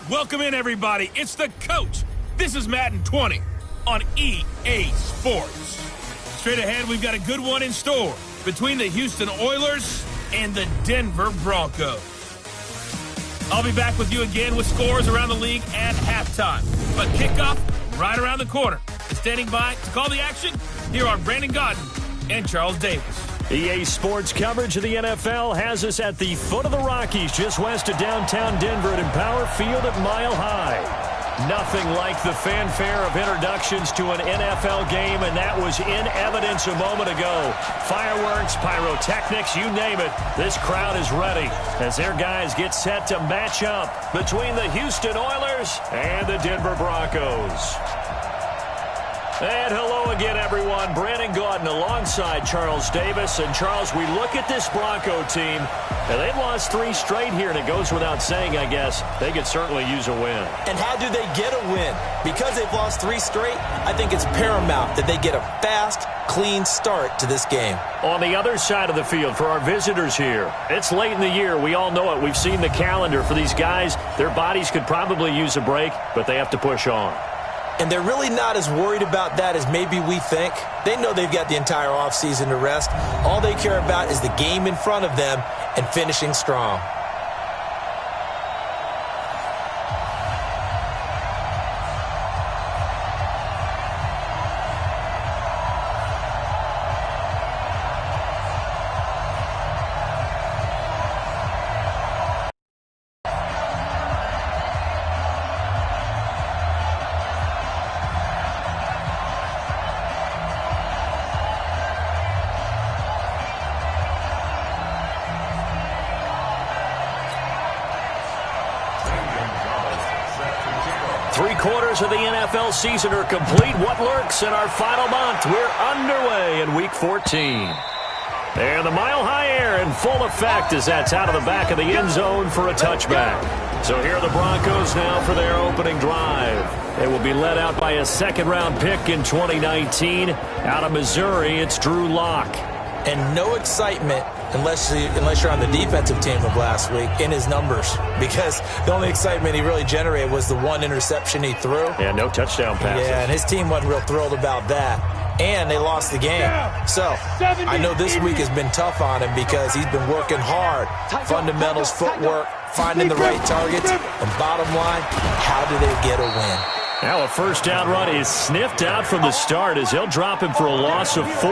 Welcome in, everybody. It's the coach. This is Madden 20 on EA Sports. Straight ahead, we've got a good one in store between the Houston Oilers and the Denver Broncos. I'll be back with you again with scores around the league at halftime. But kickoff right around the corner. And standing by to call the action, here are Brandon Godden and Charles Davis. EA Sports coverage of the NFL has us at the foot of the Rockies, just west of downtown Denver at Empower Field at Mile High. Nothing like the fanfare of introductions to an NFL game, and that was in evidence a moment ago. Fireworks, pyrotechnics, you name it. This crowd is ready as their guys get set to match up between the Houston Oilers and the Denver Broncos. And hello again, everyone. Brandon Gaudin alongside Charles Davis. And, Charles, we look at this Bronco team, and they've lost 3 straight here, and it goes without saying, I guess, they could certainly use a win. And how do they get a win? Because they've lost 3 straight, I think it's paramount that they get a fast, clean start to this game. On the other side of the field for our visitors here, it's late in the year. We all know it. We've seen the calendar for these guys. Their bodies could probably use a break, but they have to push on. And they're really not as worried about that as maybe we think. They know they've got the entire offseason to rest. All they care about is the game in front of them and finishing strong. Three-quarters of the NFL season are complete. What lurks in our final month? We're underway in Week 14. And the mile-high air in full effect as that's out of the back of the end zone for a touchback. So here are the Broncos now for their opening drive. They will be led out by a second-round pick in 2019. Out of Missouri, it's Drew Lock. And no excitement unless you're on the defensive team of last week in his numbers, because the only excitement he really generated was the 1 interception he threw. Yeah, no touchdown passes. Yeah, and his team wasn't real thrilled about that. And they lost the game. So I know this week has been tough on him because he's been working hard. Fundamentals, footwork, finding the right targets. And bottom line, how do they get a win? Now a first down run is sniffed out from the start as he'll drop him for a loss of 4.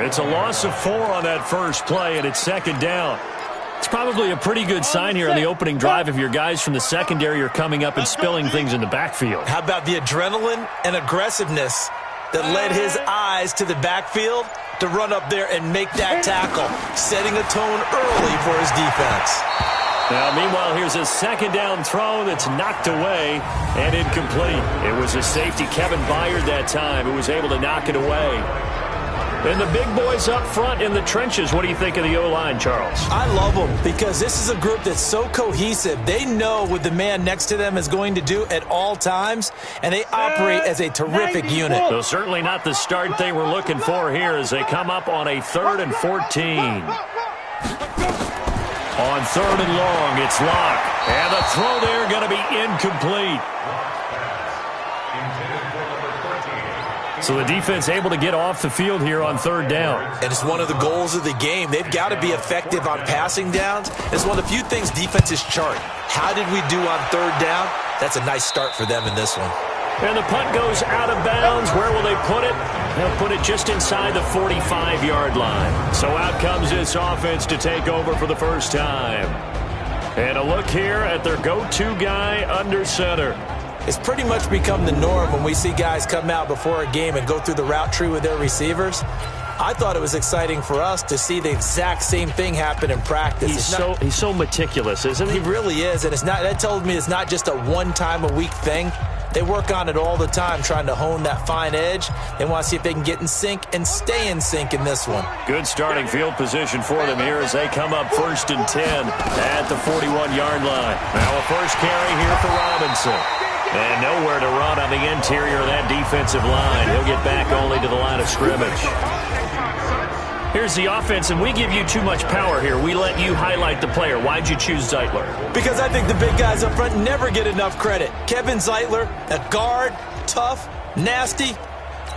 It's a loss of 4 on that first play, and it's second down. It's probably a pretty good sign here on the opening drive if your guys from the secondary are coming up and spilling things in the backfield. How about the adrenaline and aggressiveness that led his eyes to the backfield to run up there and make that tackle, setting a tone early for his defense. Now, meanwhile, here's a second down throw that's knocked away and incomplete. It was a safety, Kevin Byard, that time, who was able to knock it away. And the big boys up front in the trenches. What do you think of the O-line, Charles? I love them because this is a group that's so cohesive. They know what the man next to them is going to do at all times, and they operate as a terrific unit. So certainly not the start they were looking for here as they come up on a 3rd and 14. On 3rd and long, it's Lock. And the throw there going to be incomplete. So the defense able to get off the field here on 3rd down. And it's one of the goals of the game. They've got to be effective on passing downs. It's one of the few things defenses chart. How did we do on 3rd down? That's a nice start for them in this one. And the punt goes out of bounds. Where will they put it? They'll put it just inside the 45-yard line. So out comes this offense to take over for the first time. And a look here at their go-to guy under center. It's pretty much become the norm when we see guys come out before a game and go through the route tree with their receivers. I thought it was exciting for us to see the exact same thing happen in practice. He's so meticulous, isn't he? He really is, and that tells me it's not just a one-time-a-week thing. They work on it all the time, trying to hone that fine edge. They want to see if they can get in sync and stay in sync in this one. Good starting field position for them here as they come up 1st and 10 at the 41-yard line. Now a first carry here for Robinson. And nowhere to run on the interior of that defensive line. He'll get back only to the line of scrimmage. Here's the offense, and we give you too much power here. We let you highlight the player. Why'd you choose Zeitler? Because I think the big guys up front never get enough credit. Kevin Zeitler, a guard, tough, nasty.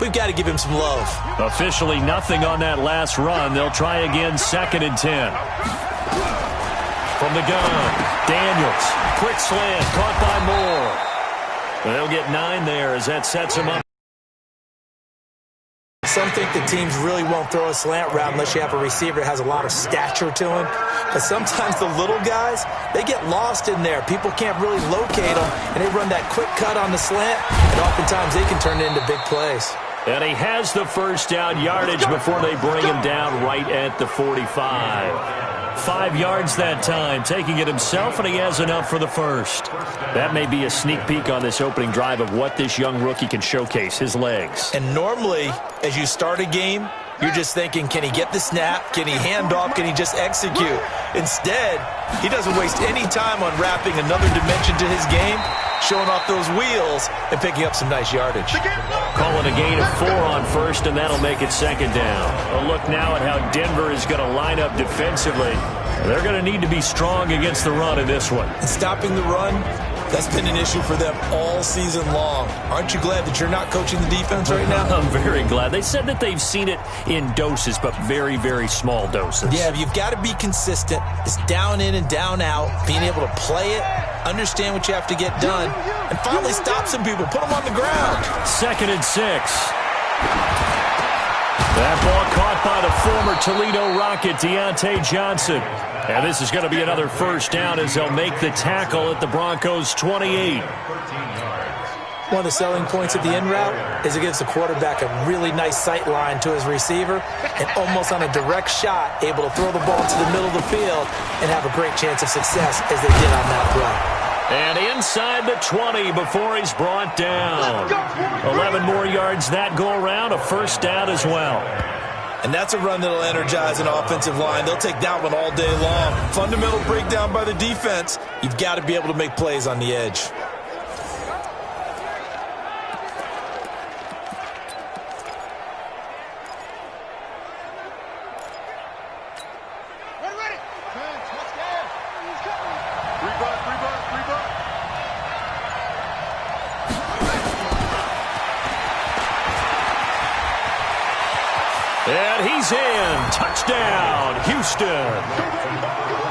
We've got to give him some love. Officially nothing on that last run. They'll try again, 2nd and 10. From the gun, Daniels. Quick slant, caught by Moore. They'll get 9 there as that sets him up. Some think the teams really won't throw a slant route unless you have a receiver that has a lot of stature to him. But sometimes the little guys, they get lost in there. People can't really locate them, and they run that quick cut on the slant, and oftentimes they can turn it into big plays. And he has the first down yardage before they bring him down right at the 45. 5 yards that time, taking it himself, and he has enough for the first. That may be a sneak peek on this opening drive of what this young rookie can showcase, his legs. And normally, as you start a game, you're just thinking, can he get the snap? Can he hand off? Can he just execute? Instead, he doesn't waste any time unwrapping another dimension to his game, showing off those wheels and picking up some nice yardage. Call it a gain of 4 on first, and that'll make it 2nd down. A look now at how Denver is going to line up defensively. They're going to need to be strong against the run in this one. And stopping the run, that's been an issue for them all season long. Aren't you glad that you're not coaching the defense right now? I'm very glad. They said that they've seen it in doses, but very, very small doses. Yeah, you've got to be consistent. It's down in and down out, being able to play it, understand what you have to get done, and finally stop some people, put them on the ground. 2nd and 6. That ball caught by the former Toledo Rocket, Deontay Johnson. And this is going to be another first down as they'll make the tackle at the Broncos' 28. One of the selling points of the in route is it gives the quarterback a really nice sight line to his receiver and almost on a direct shot able to throw the ball to the middle of the field and have a great chance of success as they did on that play. And inside the 20 before he's brought down. 11 more yards that go around, a first down as well. And that's a run that'll energize an offensive line. They'll take that one all day long. Fundamental breakdown by the defense. You've got to be able to make plays on the edge. And he's in. Touchdown, Houston.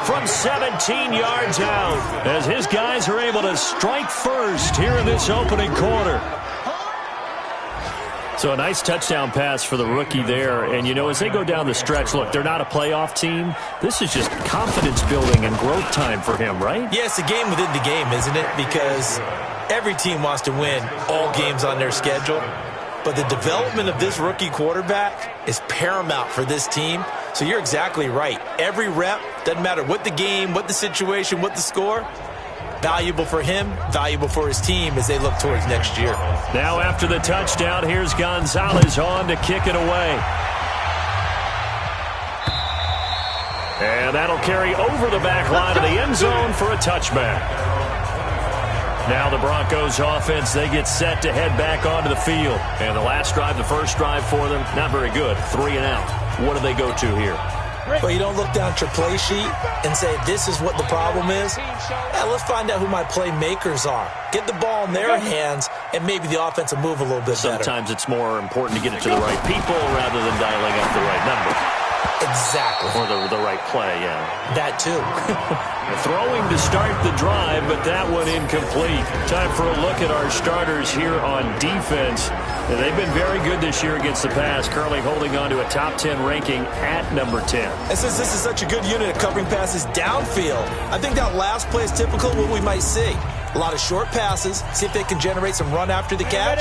From 17 yards out as his guys are able to strike first here in this opening quarter. So a nice touchdown pass for the rookie there. And, you know, as they go down the stretch, look, they're not a playoff team. This is just confidence building and growth time for him, right? Yeah, it's a game within the game, isn't it? Because every team wants to win all games on their schedule. But the development of this rookie quarterback is paramount for this team. So you're exactly right. Every rep, doesn't matter what the game, what the situation, what the score, valuable for him, valuable for his team as they look towards next year. Now after the touchdown, here's Gonzalez on to kick it away. And that'll carry over the back line of the end zone for a touchback. Now the Broncos offense, they get set to head back onto the field. And the last drive, the first drive for them, not very good. 3 and out. What do they go to here? Well, you don't look down at your play sheet and say, this is what the problem is. Yeah, let's find out who my playmakers are. Get the ball in their hands, and maybe the offense will move a little bit better. Sometimes it's more important to get it to the right people rather than dialing up the right number. Exactly. Or the right play, yeah. That too. Throwing to start the drive, but that one incomplete. Time for a look at our starters here on defense. And they've been very good this year against the pass, currently holding on to a top 10 ranking at number 10. And since this is such a good unit of covering passes downfield, I think that last play is typical of what we might see. A lot of short passes, see if they can generate some run after the catch,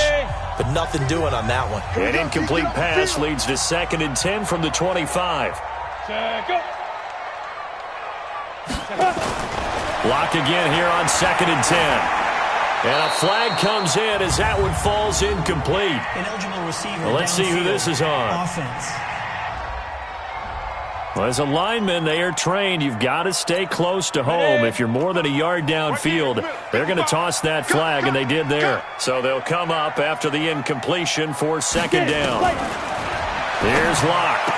but nothing doing on that one. An incomplete pass leads to 2nd and 10 from the 25. Block again here on 2nd and 10. And a flag comes in as that one falls incomplete. Ineligible receiver. Well, let's see who this is on. Offense. Well, as a lineman, they are trained. You've got to stay close to home. If you're more than a yard downfield, they're going to toss that flag, and they did there. So they'll come up after the incompletion for 2nd down. Here's Locke.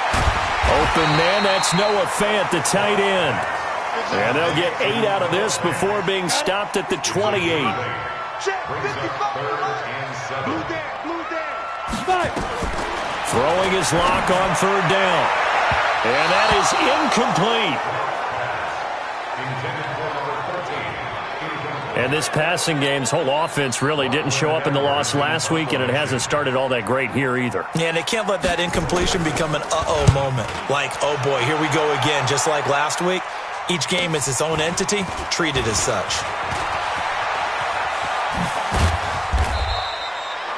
Open man, that's Noah Fant, the tight end. And they'll get 8 out of this before being stopped at the 28. Throwing his lock on 3rd down. And that is incomplete. And this passing game's whole offense really didn't show up in the loss last week, and it hasn't started all that great here either. Yeah, and they can't let that incompletion become an uh-oh moment. Like, oh boy, here we go again, just like last week. Each game is its own entity, treated as such.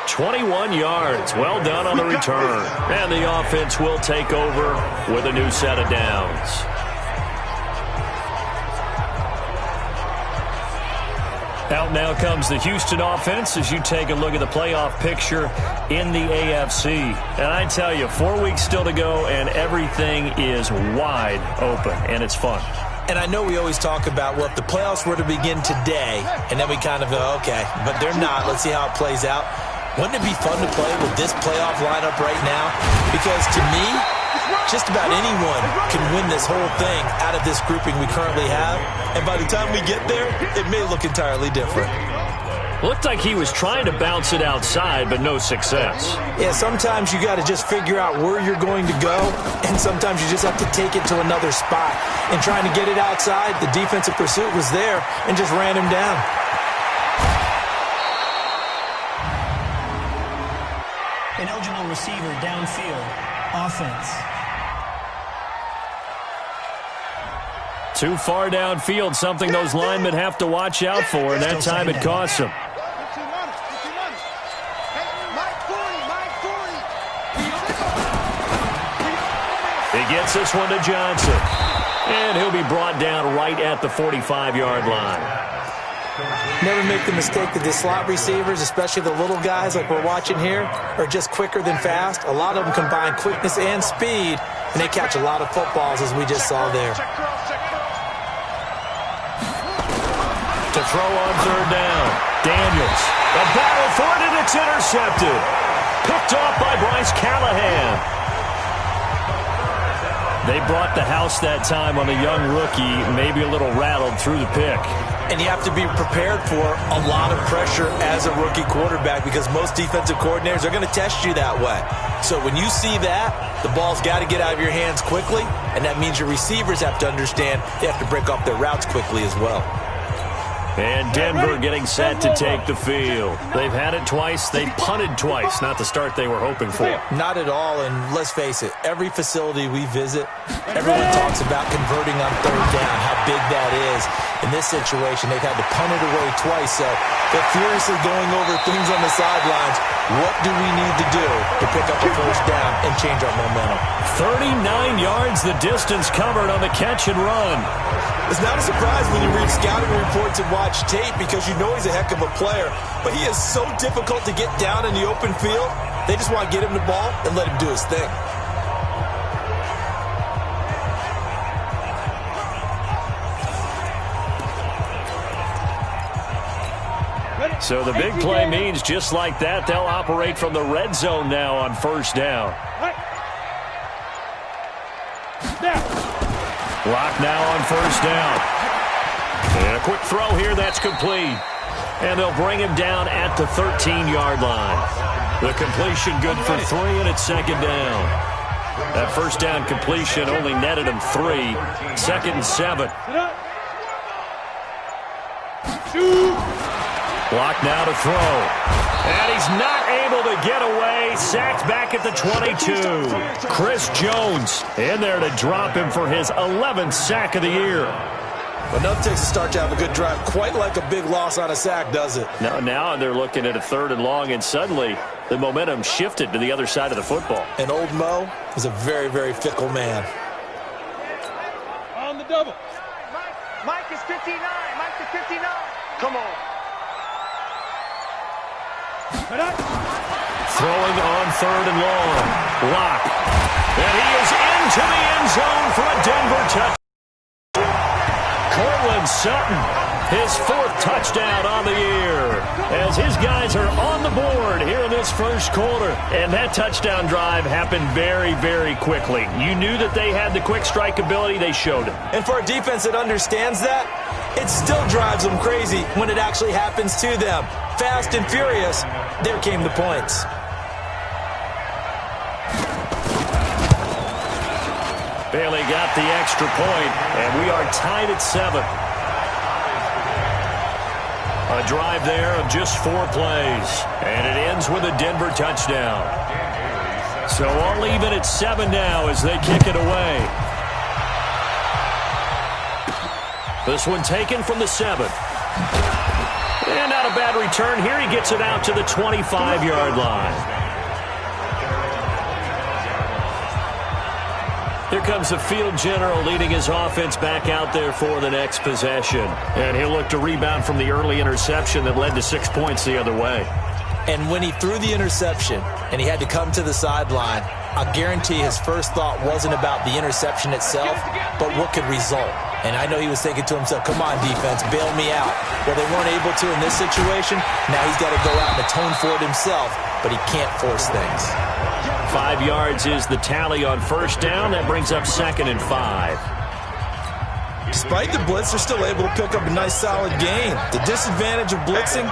21 yards. Well done on the return. And the offense will take over with a new set of downs. Out now comes the Houston offense as you take a look at the playoff picture in the AFC. And I tell you, 4 weeks still to go, and everything is wide open, and it's fun. And I know we always talk about, well, if the playoffs were to begin today, and then we kind of go, okay, but they're not. Let's see how it plays out. Wouldn't it be fun to play with this playoff lineup right now? Because to me, just about anyone can win this whole thing out of this grouping we currently have. And by the time we get there, it may look entirely different. Looked like he was trying to bounce it outside, but no success. Yeah, sometimes you got to just figure out where you're going to go, and sometimes you just have to take it to another spot. And trying to get it outside, the defensive pursuit was there and just ran him down. An eligible receiver downfield. Offense. Too far downfield, something those linemen have to watch out for, and that time it costs them. He gets this one to Johnson. And he'll be brought down right at the 45-yard line. Never make the mistake that the slot receivers, especially the little guys like we're watching here, are just quicker than fast. A lot of them combine quickness and speed, and they catch a lot of footballs, as we just saw there. To throw on 3rd down. Daniels. A battle for it, and it's intercepted. Picked off by Bryce Callahan. They brought the house that time on a young rookie, maybe a little rattled through the pick. And you have to be prepared for a lot of pressure as a rookie quarterback because most defensive coordinators are going to test you that way. So when you see that, the ball's got to get out of your hands quickly, and that means your receivers have to understand they have to break off their routes quickly as well. And Denver getting set to take the field. They've had it twice. They've punted twice. Not the start they were hoping for. Not at all, and let's face it, every facility we visit, everyone talks about converting on 3rd down, how big that is. In this situation, they've had to punt it away twice, so they're furiously going over things on the sidelines. What do we need to do to pick up a 1st down and change our momentum? 39 yards the distance covered on the catch and run. It's not a surprise when you read scouting reports and watch tape because you know he's a heck of a player, but he is so difficult to get down in the open field. They just want to get him the ball and let him do his thing. So the big play means just like that, they'll operate from the red zone now on 1st down. Lock now on 1st down. And a quick throw here, that's complete. And they'll bring him down at the 13-yard line. The completion good for 3, and it's 2nd down. That 1st down completion only netted him 3. 2nd and 7. Block now to throw. And he's not able to get away. Sacked back at the 22. Chris Jones in there to drop him for his 11th sack of the year. But nothing takes a start to have a good drive. Quite like a big loss on a sack, does it? Now they're looking at a 3rd and long, and suddenly the momentum shifted to the other side of the football. And old Mo is a very, very fickle man. On the double. Mike is 59. Mike is 59. Come on. Throwing on 3rd and long. Lock. And he is into the end zone for a Denver touchdown. Cortland Sutton His 4th touchdown on the year as his guys are on the board here in this first quarter. And that touchdown drive happened very, very quickly. You knew that they had the quick strike ability. They showed it. And for a defense that understands that, it still drives them crazy when it actually happens to them. Fast and furious, there came the points. Bailey got the extra point, and we are tied at 7. A drive there of just 4 plays, and it ends with a Denver touchdown. So all even at 7 now as they kick it away. This one taken from the 7. And not a bad return here. He gets it out to the 25-yard line. Here comes the field general leading his offense back out there for the next possession. And he'll look to rebound from the early interception that led to 6 points the other way. And when he threw the interception and he had to come to the sideline, I guarantee his first thought wasn't about the interception itself, but what could result. And I know he was thinking to himself, come on, defense, bail me out. Well, they weren't able to in this situation. Now he's got to go out and atone for it himself, but he can't force things. 5 yards is the tally on first down. That brings up 2nd and 5. Despite the blitz, they're still able to pick up a nice, solid gain. The disadvantage of blitzing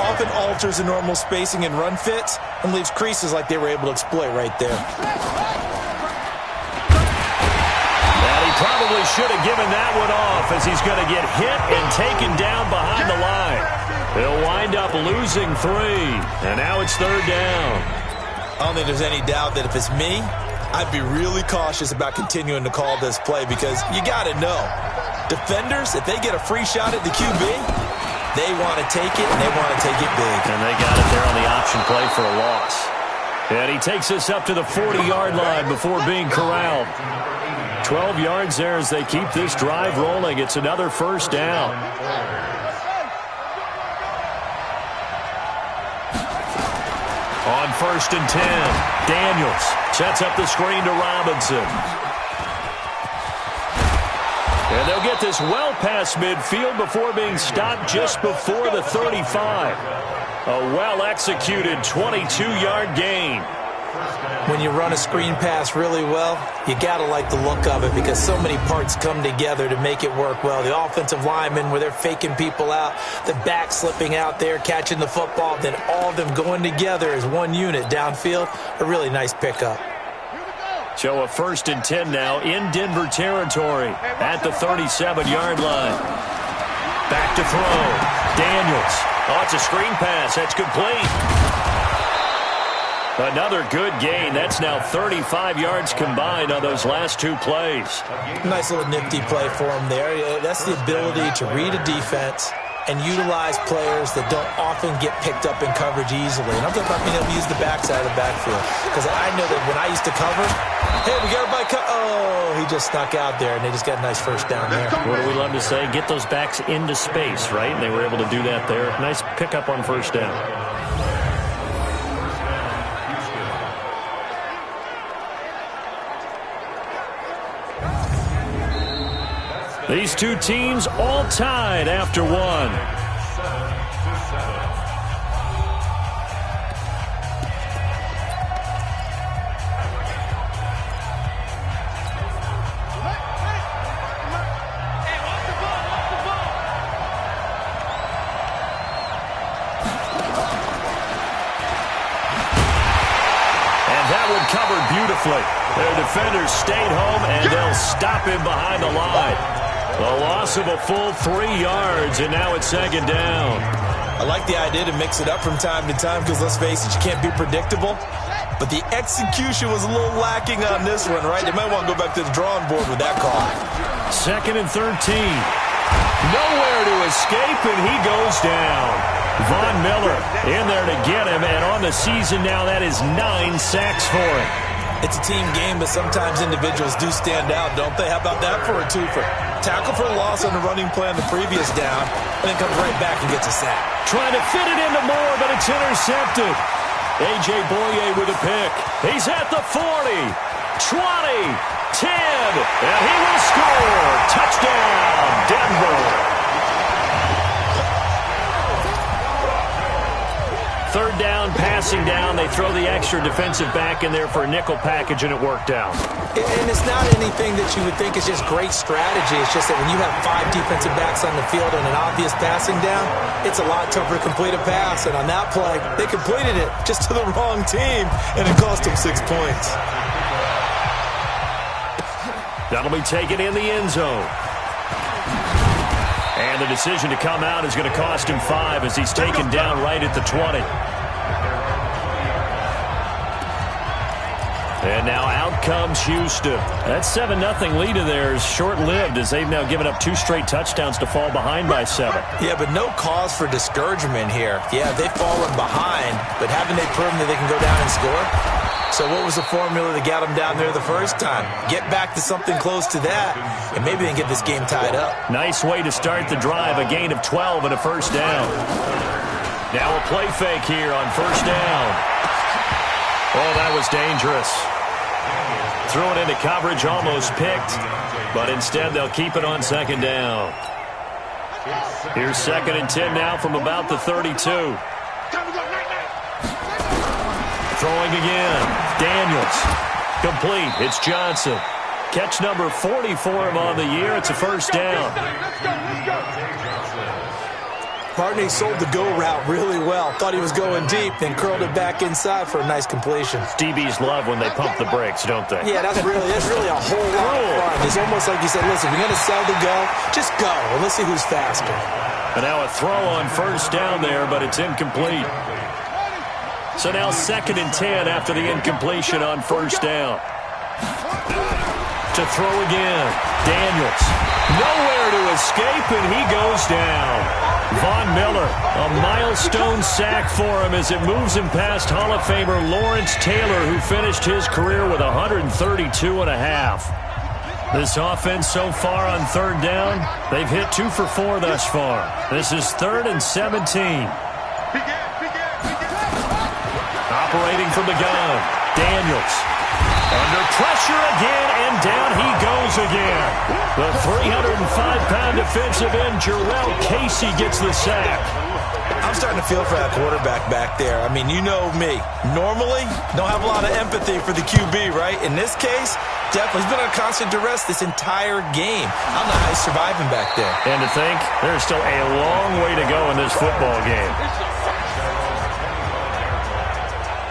often alters the normal spacing and run fits and leaves creases like they were able to exploit right there. Probably should have given that one off as he's going to get hit and taken down behind the line. They'll wind up losing 3, and now it's 3rd down. I don't think there's any doubt that if it's me, I'd be really cautious about continuing to call this play because you got to know, defenders, if they get a free shot at the QB, they want to take it, and they want to take it big. And they got it there on the option play for a loss. And he takes us up to the 40-yard line before being corralled. 12 yards there as they keep this drive rolling. It's another first down. On 1st and 10, Daniels sets up the screen to Robinson. And they'll get this well past midfield before being stopped just before the 35. A well-executed 22-yard gain. When you run a screen pass really well, you got to like the look of it because so many parts come together to make it work well. The offensive linemen, where they're faking people out, the back slipping out there, catching the football, then all of them going together as one unit downfield, a really nice pickup. So a 1st and 10 now in Denver territory at the 37-yard line. Back to throw. Daniels. Oh, it's a screen pass. That's complete. Another good gain. That's now 35 yards combined on those last 2 plays. Nice little nifty play for him there. That's the ability to read a defense and utilize players that don't often get picked up in coverage easily. And I'm talking about being able to use the backside of the backfield. Because I know that when I used to cover, hey, we got everybody oh, he just snuck out there, and they just got a nice first down there. What do we love to say? Get those backs into space, right? And they were able to do that there. Nice pickup on first down. These two teams all tied after 1. And that one covered beautifully. Their defenders stayed home, and they'll stop him behind the line. A loss of a full 3 yards, and now it's 2nd down. I like the idea to mix it up from time to time because, let's face it, you can't be predictable. But the execution was a little lacking on this one, right? They might want to go back to the drawing board with that call. 2nd and 13. Nowhere to escape, and he goes down. Von Miller in there to get him, and on the season now, that is 9 sacks for him. It's a team game, but sometimes individuals do stand out, don't they? How about that for a twofer? Tackle for a loss on the running play on the previous down, and then comes right back and gets a sack. Trying to fit it into Moore, but it's intercepted. A.J. Boye with a pick. He's at the 40, 20, 10, and he will score. Touchdown, Denver. third down, passing down. They throw the extra defensive back in there for a nickel package, and it worked out. And it's not anything that you would think is just great strategy. It's just that when you have 5 defensive backs on the field and an obvious passing down, it's a lot tougher to complete a pass. And on that play, they completed it just to the wrong team, and it cost them 6 points. That'll be taken in the end zone. And the decision to come out is going to cost him 5 as he's taken down right at the 20. And now out comes Houston. That 7-0 lead of theirs short-lived as they've now given up 2 straight touchdowns to fall behind by 7. Yeah, but no cause for discouragement here. Yeah, they've fallen behind, but haven't they proven that they can go down and score? So what was the formula that got them down there the first time? Get back to something close to that, and maybe they can get this game tied up. Nice way to start the drive, a gain of 12 and a first down. Now a play fake here on first down. Oh, that was dangerous. Threw it into coverage, almost picked, but instead they'll keep it on second down. Here's 2nd and 10 now from about the 32. Throwing again. Daniels. Complete. It's Johnson. Catch number 40 for him on the year. It's a first down. Barney sold the go route really well. Thought he was going deep, then curled it back inside for a nice completion. DBs love when they pump the brakes, don't they? Yeah, that's really a whole lot of fun. It's almost like you said, listen, we're going to sell the go. Just go, and let's see who's faster. And now a throw on first down there, but it's incomplete. So now 2nd and 10 after the incompletion on first down. To throw again. Daniels. Nowhere to escape, and he goes down. Von Miller, a milestone sack for him as it moves him past Hall of Famer Lawrence Taylor, who finished his career with 132.5. This offense so far on third down, they've hit 2 for 4 thus far. This is 3rd and 17. Operating from the gun, Daniels. Under pressure again, and down he goes again. The 305-pound defensive end, Jarrell Casey, gets the sack. I'm starting to feel for that quarterback back there. I mean, you know me. Normally, don't have a lot of empathy for the QB, right? In this case, definitely he's been on constant duress this entire game. I don't know how he's surviving back there. And to think, there's still a long way to go in this football game.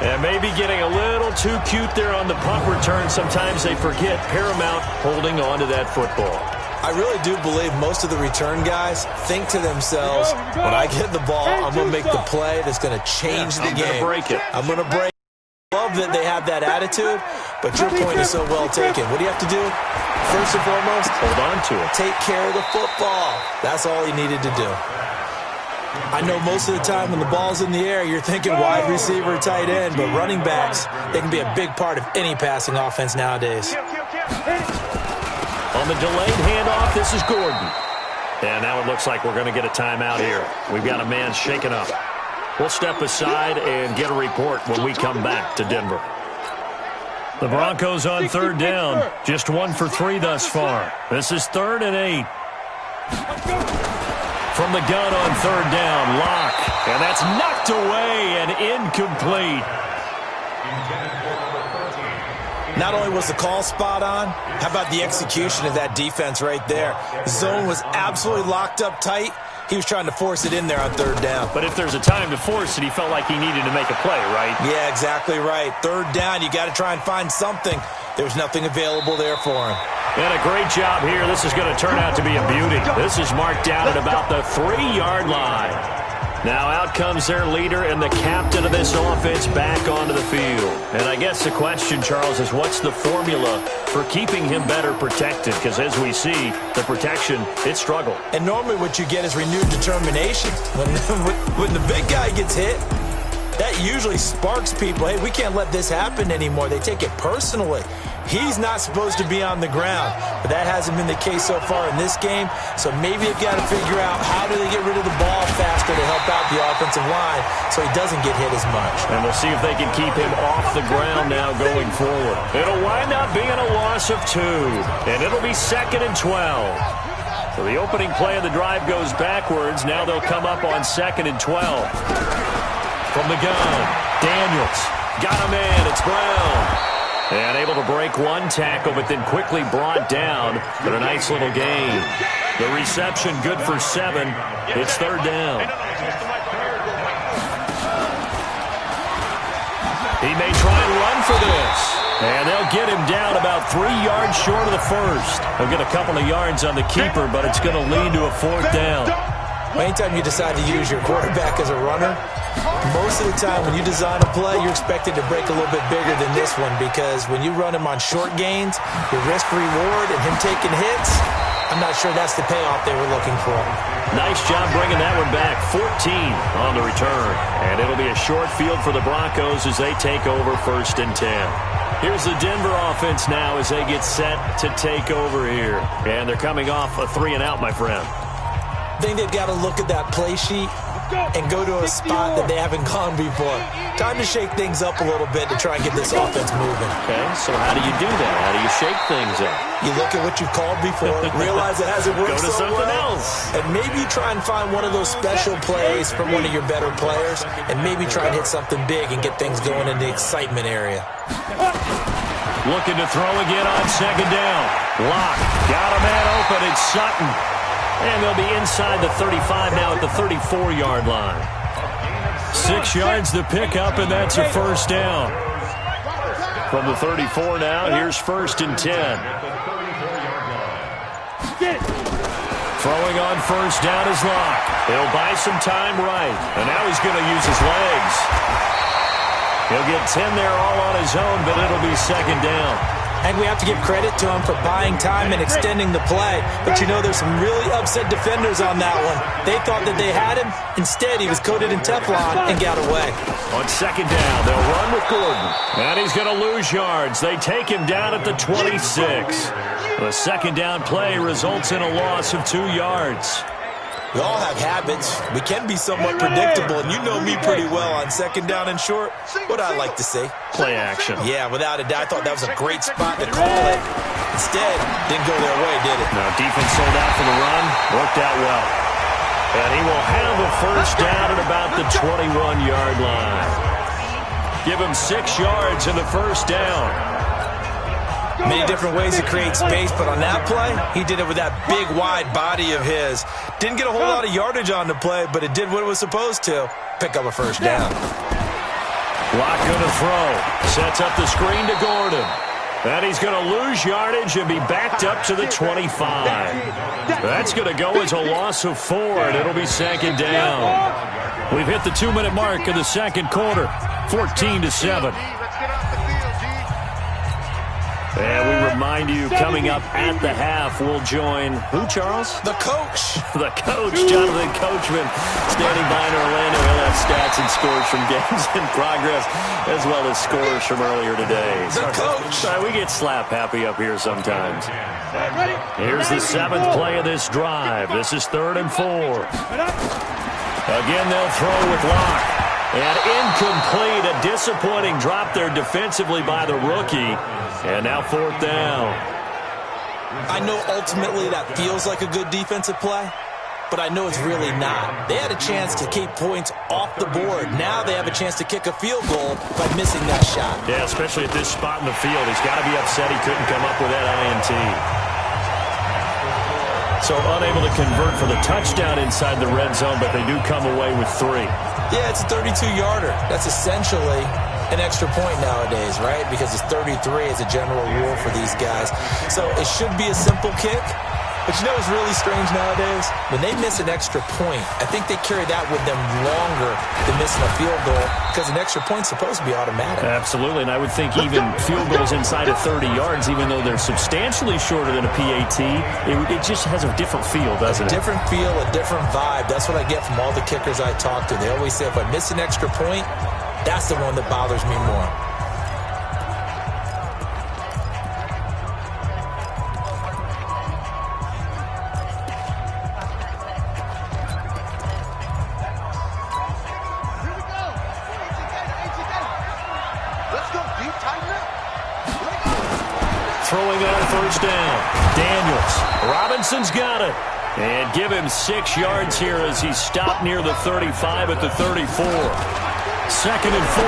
And maybe getting a little too cute there on the punt return. Sometimes they forget paramount holding on to that football. I really do believe most of the return guys think to themselves, when I get the ball, I'm going to make the play that's going to change the game. I'm going to break it. I'm going to break it. I love that they have that attitude, but your point is so well taken. What do you have to do? First and foremost, hold on to it. Take care of the football. That's all he needed to do. I know most of the time when the ball's in the air, you're thinking wide receiver, tight end, but running backs, they can be a big part of any passing offense nowadays. On the delayed handoff, this is Gordon. And now it looks like we're going to get a timeout here. We've got a man shaken up. We'll step aside and get a report when we come back to Denver. The Broncos on third down, just 1 for 3 thus far. This is 3rd and 8. From the gun on third down, Locke. And that's knocked away and incomplete. Not only was the call spot on, how about the execution of that defense right there? The zone was absolutely locked up tight. He was trying to force it in there on third down. But if there's a time to force it, he felt like he needed to make a play, right? Yeah, exactly right. Third down, you got to try and find something. There was nothing available there for him. And a great job here. This is going to turn out to be a beauty. This is marked down at about the 3-yard line. Now out comes their leader and the captain of this offense back onto the field. And I guess the question, Charles, is what's the formula for keeping him better protected? Because as we see, the protection, it struggled. And normally what you get is renewed determination. When the big guy gets hit, that usually sparks people. Hey, we can't let this happen anymore. They take it personally. He's not supposed to be on the ground, but that hasn't been the case so far in this game. So maybe they've got to figure out how do they get rid of the ball faster to help out the offensive line so he doesn't get hit as much. And we'll see if they can keep him off the ground now going forward. It'll wind up being a loss of 2, and it'll be 2nd and 12. So the opening play of the drive goes backwards. Now they'll come up on 2nd and 12. from the gun. Daniels got him in. It's Brown. And able to break one tackle, but then quickly brought down. But a nice little gain. The reception good for 7. It's third down. He may try and run for this. And they'll get him down about 3 yards short of the first. They'll get a couple of yards on the keeper, but it's going to lead to a fourth down. Anytime you decide to use your quarterback as a runner, most of the time when you design a play, you're expected to break a little bit bigger than this one, because when you run him on short gains, your risk-reward and him taking hits, I'm not sure that's the payoff they were looking for. Nice job bringing that one back. 14 on the return. And it'll be a short field for the Broncos as they take over 1st and 10. Here's the Denver offense now as they get set to take over here. And they're coming off a 3-and-out, my friend. I think they've got to look at that play sheet and go to a spot that they haven't gone before. Time to shake things up a little bit to try and get this offense moving. Okay, so how do you do that? How do you shake things up? You look at what you've called before, realize it hasn't worked so so something well, else. and maybe try and find one of those special plays from one of your better players, and maybe try and hit something big and get things going in the excitement area. Looking to throw again on 2nd down. Locke got a man open. It's Sutton. And they'll be inside the 35 now at the 34-yard line. 6 yards to pick up, and that's a first down. From the 34 now, here's 1st and 10. Throwing on 1st down is Locke. He'll buy some time right. And now he's going to use his legs. He'll get 10 there all on his own, but it'll be 2nd down. I think we have to give credit to him for buying time and extending the play. But, you know, there's some really upset defenders on that one. They thought that they had him. Instead, he was coated in Teflon and got away. On 2nd down, they'll run with Gordon. And he's going to lose yards. They take him down at the 26. The 2nd down play results in a loss of 2 yards. We all have habits. We can be somewhat predictable, and you know me pretty well on 2nd down and short. What I like to see. Play action. Yeah, without a doubt. I thought that was a great spot to call it. Instead, didn't go their way, did it? Now, defense sold out for the run. Worked out well. And he will have a first down at about the 21-yard line. Give him 6 yards in the first down. Many different ways to create space, but on that play, he did it with that big, wide body of his. Didn't get a whole lot of yardage on the play, but it did what it was supposed to. Pick up a first down. Locke going to throw. Sets up the screen to Gordon. And he's going to lose yardage and be backed up to the 25. That's going to go as a loss of 4, and it'll be 2nd down. We've hit the 2-minute mark of the 2nd quarter. 14-7. And we remind you, coming up at the half, we'll join who, Charles? The coach. The coach, Jonathan Coachman, standing by in Orlando. He'll have stats and scores from games in progress, as well as scores from earlier today. The coach. We get slap happy up here sometimes. Here's the 7th play of this drive. This is 3rd and 4. Again, they'll throw with Locke. And incomplete, a disappointing drop there defensively by the rookie. And now 4th down. I know ultimately that feels like a good defensive play, but I know it's really not. They had a chance to keep points off the board. Now they have a chance to kick a field goal by missing that shot. Yeah, especially at this spot in the field. He's got to be upset he couldn't come up with that INT. So unable to convert for the touchdown inside the red zone, but they do come away with 3. Yeah, it's a 32-yarder. That's essentially an extra point nowadays, right? Because it's 33 as a general rule for these guys. So it should be a simple kick. But you know what's really strange nowadays? When they miss an extra point, I think they carry that with them longer than missing a field goal, because an extra point's supposed to be automatic. Absolutely, and I would think even field goals inside of 30 yards, even though they're substantially shorter than a PAT, it just has a different feel, doesn't it? A different feel, a different vibe. That's what I get from all the kickers I talk to. They always say, if I miss an extra point, that's the one that bothers me more. Throwing on 1st down. Daniels. Robinson's got it. And give him 6 yards here as he stopped near the 35 at the 34. 2nd and 4.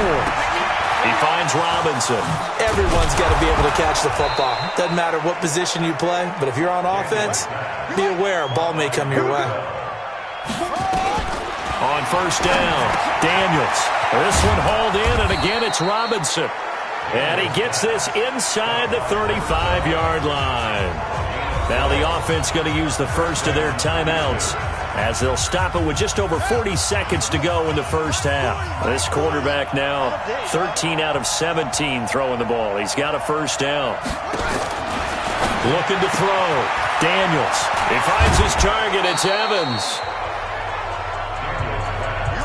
He finds Robinson. Everyone's got to be able to catch the football. Doesn't matter what position you play, but if you're on offense, be aware a ball may come your way. On 1st down, Daniels. This one hauled in, and again it's Robinson. And he gets this inside the 35-yard line. Now the offense going to use the first of their timeouts as they'll stop it with just over 40 seconds to go in the first half. This quarterback now 13 out of 17 throwing the ball. He's got a 1st down. Looking to throw. Daniels. He finds his target. It's Evans.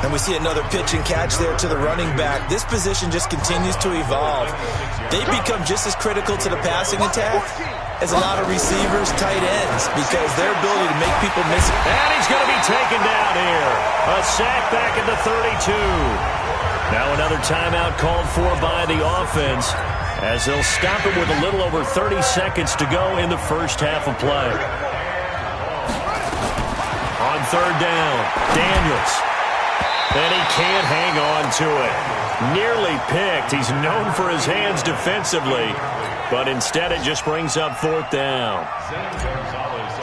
And we see another pitch and catch there to the running back. This position just continues to evolve. They become just as critical to the passing attack as a lot of receivers, tight ends, because their ability to make people miss it. And he's going to be taken down here. A sack back at the 32. Now another timeout called for by the offense as they'll stop it with a little over 30 seconds to go in the first half of play. On 3rd down, Daniels. And he can't hang on to it. Nearly picked. He's known for his hands defensively, but instead it just brings up 4th down.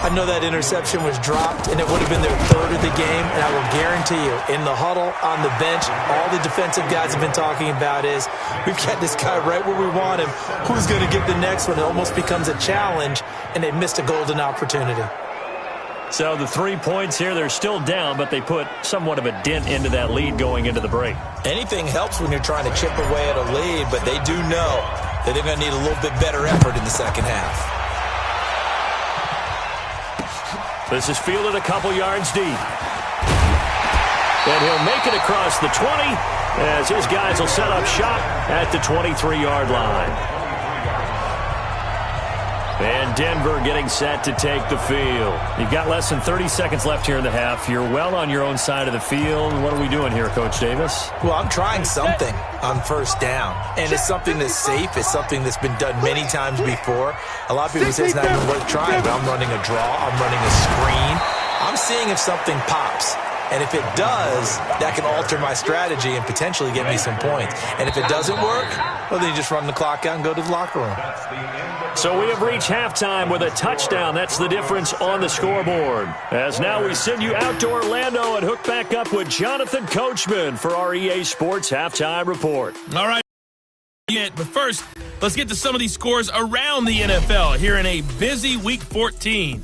I know that interception was dropped, and it would have been their 3rd of the game, and I will guarantee you, in the huddle, on the bench, all the defensive guys have been talking about is, we've got this guy right where we want him. Who's going to get the next one? It almost becomes a challenge, and they missed a golden opportunity. So the 3 points here, they're still down, but they put somewhat of a dent into that lead going into the break. Anything helps when you're trying to chip away at a lead, but they do know that they're going to need a little bit better effort in the second half. This is fielded a couple yards deep. And he'll make it across the 20 as his guys will set up shop at the 23-yard line. And Denver getting set to take the field. You've got less than 30 seconds left here in the half. You're well on your own side of the field. What are we doing here, Coach Davis? Well, I'm trying something on 1st down. And it's something that's safe. It's something that's been done many times before. A lot of people say it's not even worth trying, but I'm running a draw. I'm running a screen. I'm seeing if something pops. And if it does, that can alter my strategy and potentially get me some points. And if it doesn't work, well, then you just run the clock out and go to the locker room. So we have reached halftime with a touchdown. That's the difference on the scoreboard. As now we send you out to Orlando and hook back up with Jonathan Coachman for our EA Sports Halftime Report. All right. But first, let's get to some of these scores around the NFL here in a busy Week 14.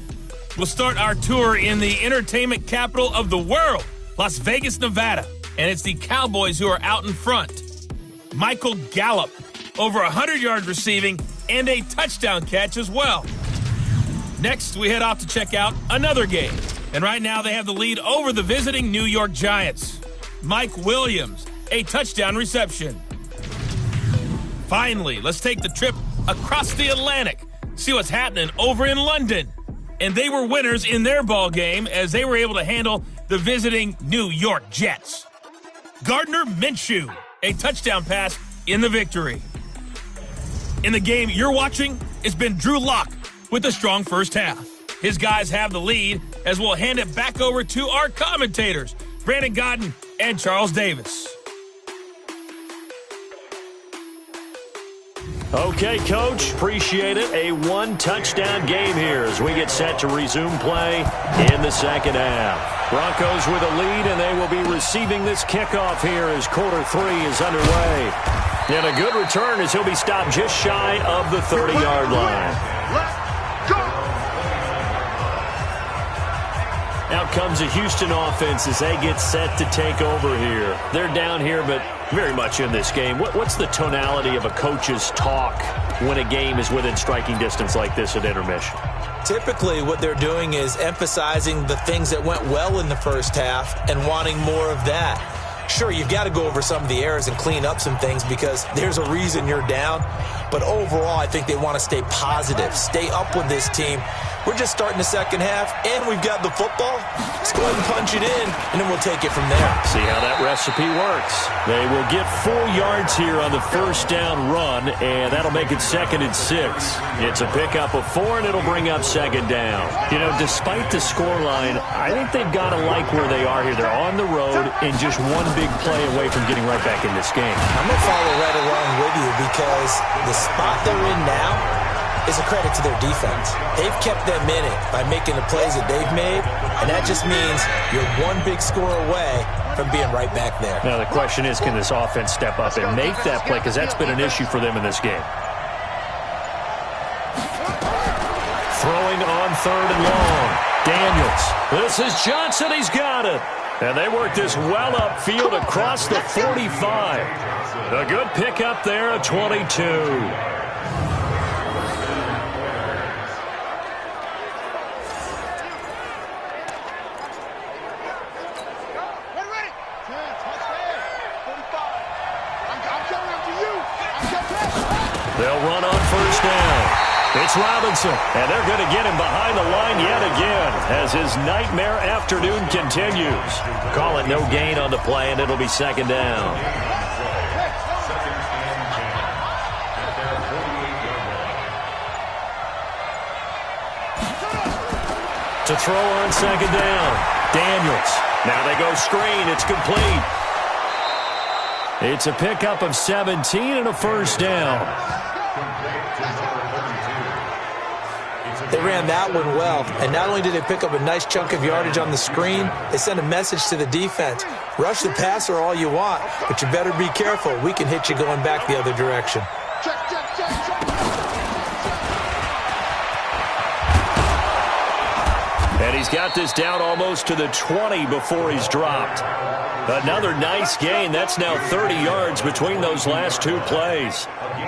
We'll start our tour in the entertainment capital of the world, Las Vegas, Nevada. And it's the Cowboys who are out in front. Michael Gallup, over 100-yard receiving and a touchdown catch as well. Next, we head off to check out another game. And right now they have the lead over the visiting New York Giants. Mike Williams, a touchdown reception. Finally, let's take the trip across the Atlantic, see what's happening over in London. And they were winners in their ball game as they were able to handle the visiting New York Jets. Gardner Minshew, a touchdown pass in the victory. In the game you're watching, it's been Drew Lock with a strong first half. His guys have the lead as we'll hand it back over to our commentators, Brandon Godden and Charles Davis. Okay, Coach, appreciate it. A one-touchdown game here as we get set to resume play in the second half. Broncos with a lead, and they will be receiving this kickoff here as quarter 3 is underway. And a good return as he'll be stopped just shy of the 30-yard line. Let's go! Out comes the Houston offense as they get set to take over here. They're down here, but very much in this game. What's the tonality of a coach's talk when a game is within striking distance like this at intermission? Typically, what they're doing is emphasizing the things that went well in the first half and wanting more of that. Sure, you've got to go over some of the errors and clean up some things because there's a reason you're down. But overall, I think they want to stay positive, stay up with this team. We're just starting the second half, and we've got the football. Let's go ahead and punch it in, and then we'll take it from there. See how that recipe works. They will get 4 yards here on the first down run, and that'll make it 2nd and 6. It's a pickup of 4, and it'll bring up 2nd down. You know, despite the scoreline, I think they've got to like where they are here. They're on the road and just one big play away from getting right back in this game. I'm going to follow right along with you because the spot they're in now is a credit to their defense. They've kept them in it by making the plays that they've made, and that just means you're one big score away from being right back there. Now the question is, can this offense step up and make that play, because that's been an issue for them in this game. Throwing on 3rd and long. Daniels. This is Johnson. He's got it. And they work this well upfield across the 45. A good pickup there at 22. They'll run on first down. It's Robinson, and they're going to get him behind the line yet again as his nightmare afternoon continues. Call it no gain on the play, and it'll be 2nd down. To throw on 2nd down. Daniels. Now they go screen. It's complete. It's a pickup of 17 and a first down. They ran that one well, and not only did they pick up a nice chunk of yardage on the screen, they sent a message to the defense. Rush the passer all you want, but you better be careful. We can hit you going back the other direction. And he's got this down almost to the 20 before he's dropped. Another nice gain. That's now 30 yards between those last 2 plays.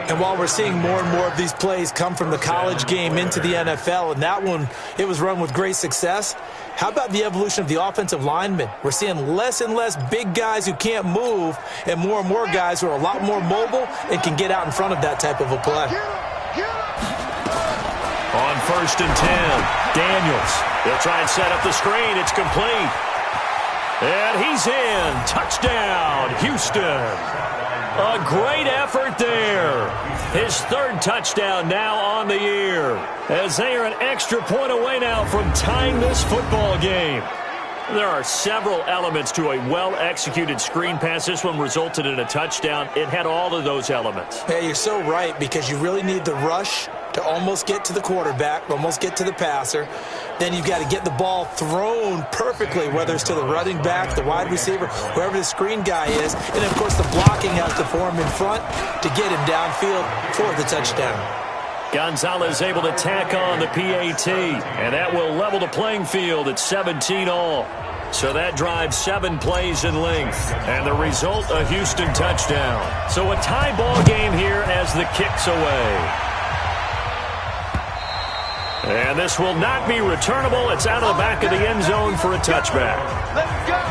And while we're seeing more and more of these plays come from the college game into the NFL, and that one, it was run with great success, how about the evolution of the offensive linemen? We're seeing less and less big guys who can't move and more guys who are a lot more mobile and can get out in front of that type of a play. On 1st and 10, Daniels. They'll try and set up the screen. It's complete. And he's in. Touchdown, Houston. A great effort there. His 3rd touchdown now on the year, as they are an extra point away now from tying this football game. There are several elements to a well-executed screen pass. This one resulted in a touchdown. It had all of those elements. Yeah, you're so right, because you really need the rush to almost get to the quarterback, almost get to the passer. Then you've got to get the ball thrown perfectly, whether it's to the running back, the wide receiver, whoever the screen guy is. And, of course, the blocking has to form in front to get him downfield for the touchdown. Gonzalez able to tack on the PAT, and that will level the playing field at 17 all. So that drives 7 plays in length, and the result, a Houston touchdown. So a tie ball game here as the kick's away. And this will not be returnable. It's out of the back of the end zone for a touchback. Let's go.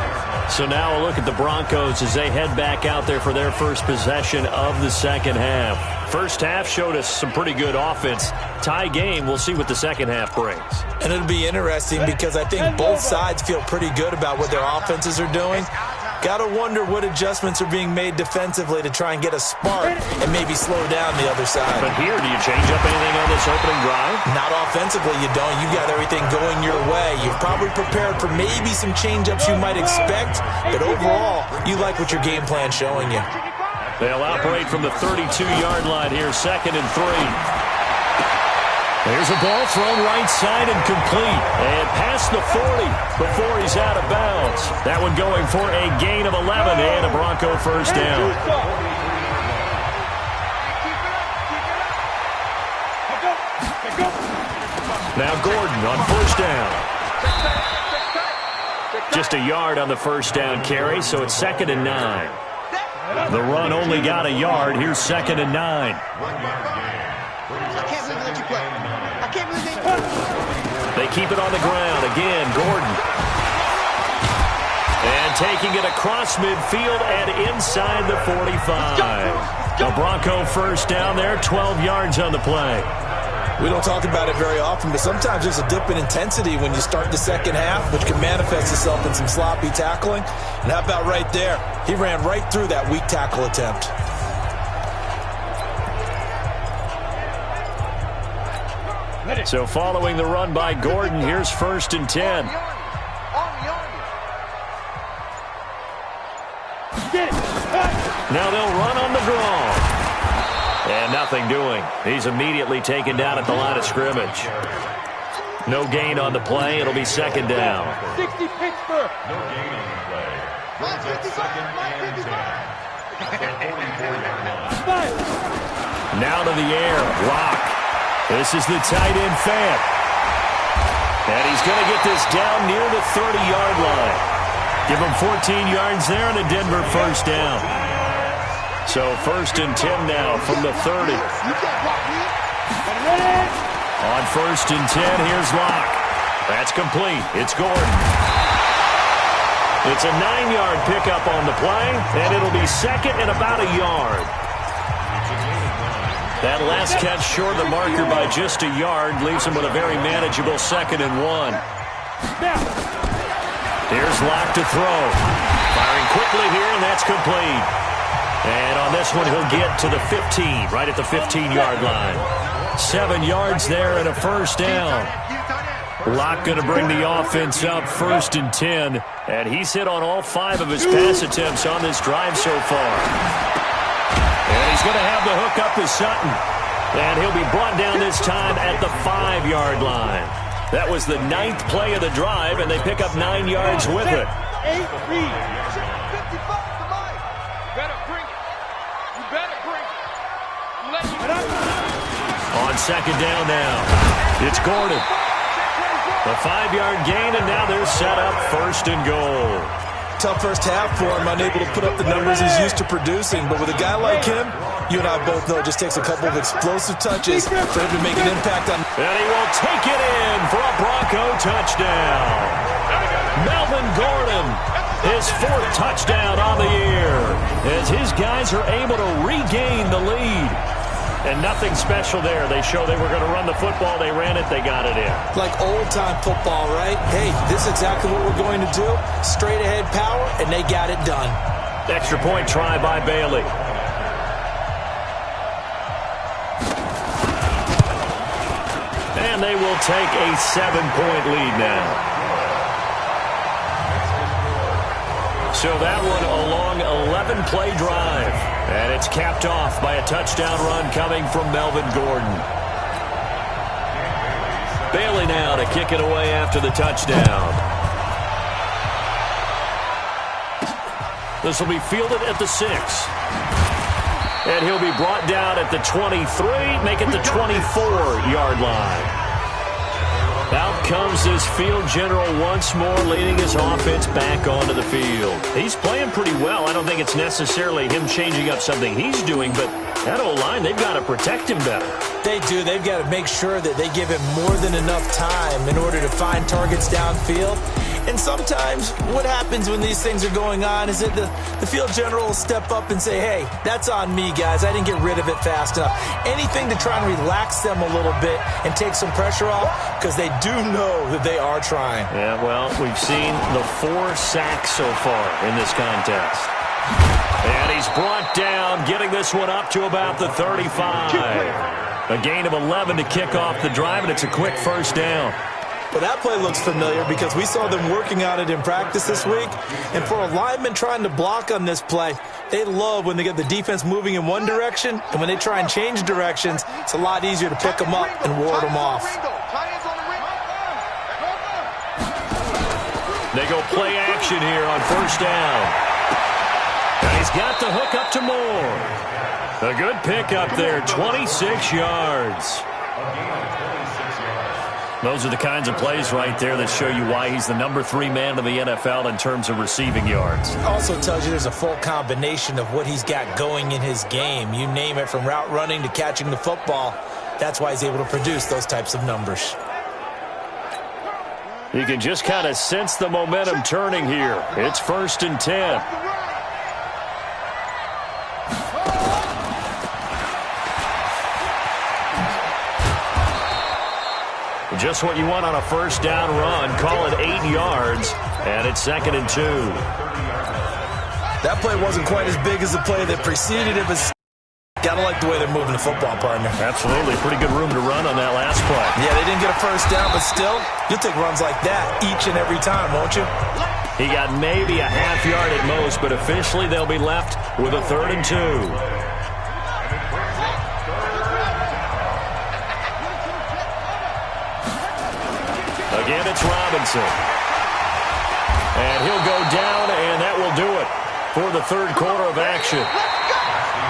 So now a look at the Broncos as they head back out there for their first possession of the second half. First half showed us some pretty good offense. Tie game, we'll see what the second half brings. And it'll be interesting because I think both sides feel pretty good about what their offenses are doing. Got to wonder what adjustments are being made defensively to try and get a spark and maybe slow down the other side. But here, do you change up anything on this opening drive? Not offensively, you don't. You've got everything going your way. You've probably prepared for maybe some change-ups you might expect, but overall, you like what your game plan's showing you. They'll operate from the 32-yard line here, 2nd and 3. There's a ball thrown right side and complete. And past the 40 before he's out of bounds. That one going for a gain of 11 and a Bronco first down. Now Gordon on first down. Just a yard on the first down carry, so it's 2nd and 9. The run only got a yard. Here's 2nd and 9. They keep it on the ground. Again, Gordon. And taking it across midfield and inside the 45. The Bronco first down there, 12 yards on the play. We don't talk about it very often, but sometimes there's a dip in intensity when you start the second half, which can manifest itself in some sloppy tackling. And how about right there? He ran right through that weak tackle attempt. So following the run by Gordon, here's 1st and 10. Now they'll run on the draw. And nothing doing. He's immediately taken down at the line of scrimmage. No gain on the play. It'll be 2nd down. 60 Pittsburgh. No gain on the play. Brings up 2nd and 10. Now to the air. Lock. This is the tight end Fant. And he's going to get this down near the 30-yard line. Give him 14 yards there and a Denver first down. So 1st and 10 now from the 30. On 1st and 10, here's Locke. That's complete. It's Gordon. It's a 9-yard pickup on the play, and it'll be 2nd and about a yard. That last catch short of the marker by just a yard leaves him with a very manageable 2nd and 1. Here's Locke to throw. Firing quickly here, and that's complete. And on this one, he'll get to the 15, right at the 15-yard line. 7 yards there and a first down. Locke going to bring the offense up 1st and 10, and he's hit on all 5 of his pass attempts on this drive so far. And he's going to have the hook up with Sutton. And he'll be brought down this time at the 5-yard line. That was the 9th play of the drive, and they pick up 9 yards with it. On 2nd down now, it's Gordon. A 5-yard gain, and now they're set up 1st and goal. Tough first half for him, unable to put up the numbers he's used to producing. But with a guy like him, you and I both know it just takes a couple of explosive touches for him to make an impact on. And he will take it in for a Bronco touchdown. Melvin Gordon, his 4th touchdown on the year, as his guys are able to regain the lead. And nothing special there. They show they were going to run the football. They ran it. They got it in. Like old-time football, right? Hey, this is exactly what we're going to do. Straight-ahead power, and they got it done. Extra point try by Bailey. And they will take a 7-point lead now. So that one a long 11-play drive. And it's capped off by a touchdown run coming from Melvin Gordon. Bailey now to kick it away after the touchdown. This will be fielded at the 6. And he'll be brought down at the 23, make it the 24-yard line. Out comes this field general once more, leading his offense back onto the field. He's playing pretty well. I don't think it's necessarily him changing up something he's doing, but that O-line, they've got to protect him better. They do. They've got to make sure that they give him more than enough time in order to find targets downfield. And sometimes what happens when these things are going on is that the field general will step up and say, hey, that's on me, guys. I didn't get rid of it fast enough. Anything to try and relax them a little bit and take some pressure off, because they do know that they are trying. Yeah, well, we've seen the 4 sacks so far in this contest. And he's brought down, getting this one up to about the 35. A gain of 11 to kick off the drive, and it's a quick first down. Well, that play looks familiar because we saw them working on it in practice this week. And for a lineman trying to block on this play, they love when they get the defense moving in one direction, and when they try and change directions, it's a lot easier to pick them up and ward them off. They go play action here on first down. And he's got the hook up to Moore. A good pickup there, 26 yards. Those are the kinds of plays right there that show you why he's the number 3 man in the NFL in terms of receiving yards. Also tells you there's a full combination of what he's got going in his game. You name it, from route running to catching the football. That's why he's able to produce those types of numbers. You can just kind of sense the momentum turning here. It's 1st and 10. Just what you want on a 1st down run. Call it 8 yards, and it's 2nd and 2. That play wasn't quite as big as the play that preceded it, but gotta like the way they're moving the football, partner. Absolutely. Pretty good room to run on that last play. Yeah, they didn't get a 1st down, but still, you'll take runs like that each and every time, won't you? He got maybe a half yard at most, but officially they'll be left with a 3rd and 2. Again, it's Robinson. And he'll go down, and that will do it for the 3rd quarter of action.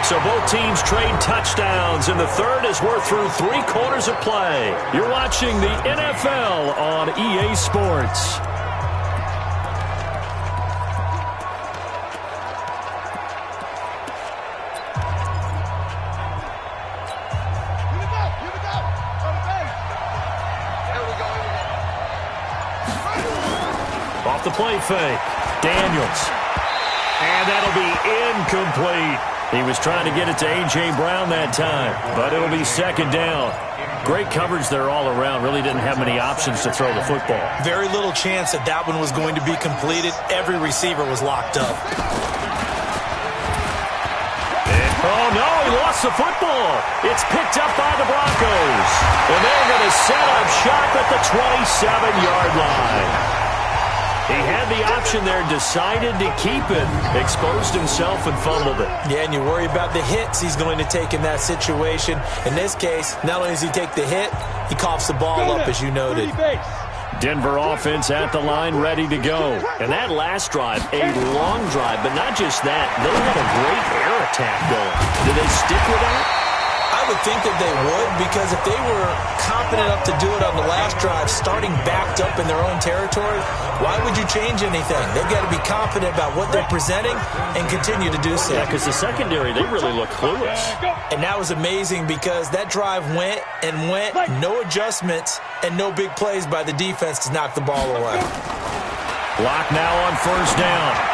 So both teams trade touchdowns, and the 3rd as we're through 3 quarters of play. You're watching the NFL on EA Sports. Off the play fake, Daniels. And that'll be incomplete. He was trying to get it to A.J. Brown that time, but it'll be 2nd down. Great coverage there all around. Really didn't have many options to throw the football. Very little chance that that one was going to be completed. Every receiver was locked up. Oh, no, he lost the football. It's picked up by the Broncos. And they're going to set up shop at the 27-yard line. He had the option there, decided to keep it, exposed himself and fumbled it. Yeah, and you worry about the hits he's going to take in that situation. In this case, not only does he take the hit, he coughs the ball up, as you noted. Denver offense at the line, ready to go. And that last drive, a long drive, but not just that. They had a great air attack going. Did they stick with that? I would think that they would, because if they were confident enough to do it on the last drive, starting backed up in their own territory, why would you change anything? They've got to be confident about what they're presenting and continue to do so. Yeah, because the secondary, they really look clueless. And that was amazing because that drive went and went, no adjustments and no big plays by the defense to knock the ball away. Lock now on 1st down.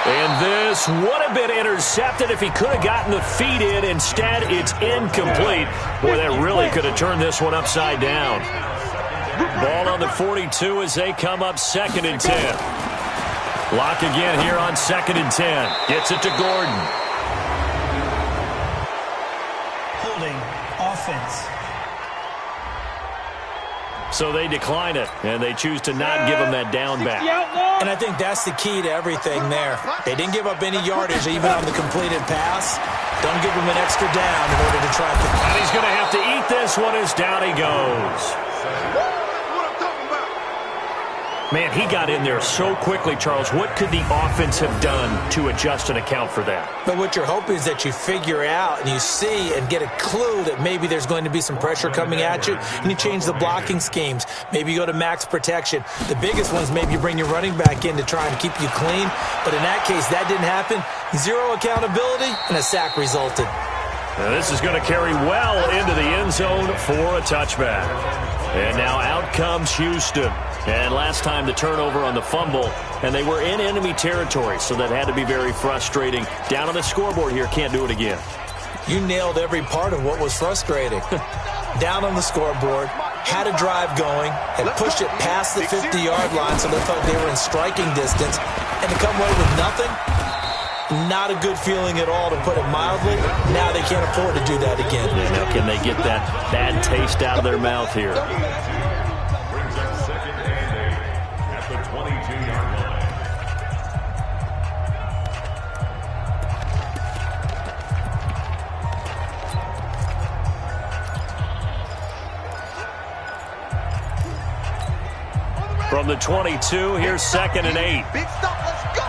And this would have been intercepted if he could have gotten the feet in. Instead, it's incomplete. Boy, that really could have turned this one upside down. Ball on the 42 as they come up 2nd and 10. Lock again here on 2nd and 10. Gets it to Gordon. Holding offense. So they decline it, and they choose to not give him that down back. And I think that's the key to everything there. They didn't give up any yardage even on the completed pass. Don't give him an extra down in order to try to... And he's going to have to eat this one as down he goes. Man, he got in there so quickly, Charles. What could the offense have done to adjust and account for that? But what you're hoping is that you figure out and you see and get a clue that maybe there's going to be some pressure coming at you, and you change the blocking schemes. Maybe you go to max protection. The biggest one is maybe you bring your running back in to try and keep you clean. But in that case, that didn't happen. Zero accountability, and a sack resulted. Now this is going to carry well into the end zone for a touchback. And now out comes Houston. And last time the turnover on the fumble, and they were in enemy territory, so that had to be very frustrating. Down on the scoreboard here, can't do it again. You nailed every part of what was frustrating. Down on the scoreboard, had a drive going, and pushed it past the 50-yard line so they felt they were in striking distance, and to come away with nothing, not a good feeling at all, to put it mildly. Now they can't afford to do that again. Now can they get that bad taste out of their mouth here? From the 22, here's 2nd and 8. Big stop, let's go.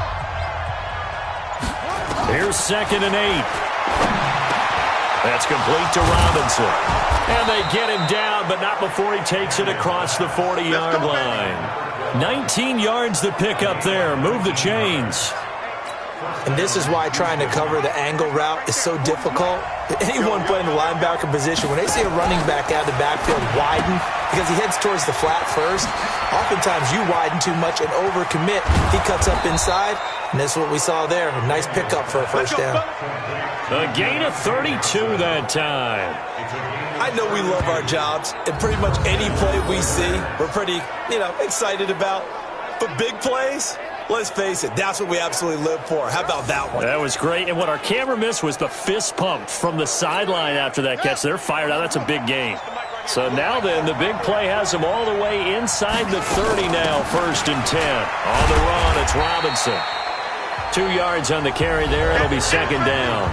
Here's 2nd and 8. That's complete to Robinson. And they get him down, but not before he takes it across the 40-yard line. 19 yards to pick up there. Move the chains. And this is why trying to cover the angle route is so difficult. Anyone playing the linebacker position, when they see a running back out of the backfield widen because he heads towards the flat first, oftentimes you widen too much and overcommit. He cuts up inside, and that's what we saw there. A nice pickup for a first down. A gain of 32 that time. I know we love our jobs, and pretty much any play we see, we're pretty, excited about. But big plays, let's face it, that's what we absolutely live for. How about that one? That was great. And what our camera missed was the fist pump from the sideline after that catch. They're fired out. That's a big gain. So now then, the big play has them all the way inside the 30 now, 1st and 10. On the run, it's Robinson. 2 yards on the carry there. It'll be 2nd down.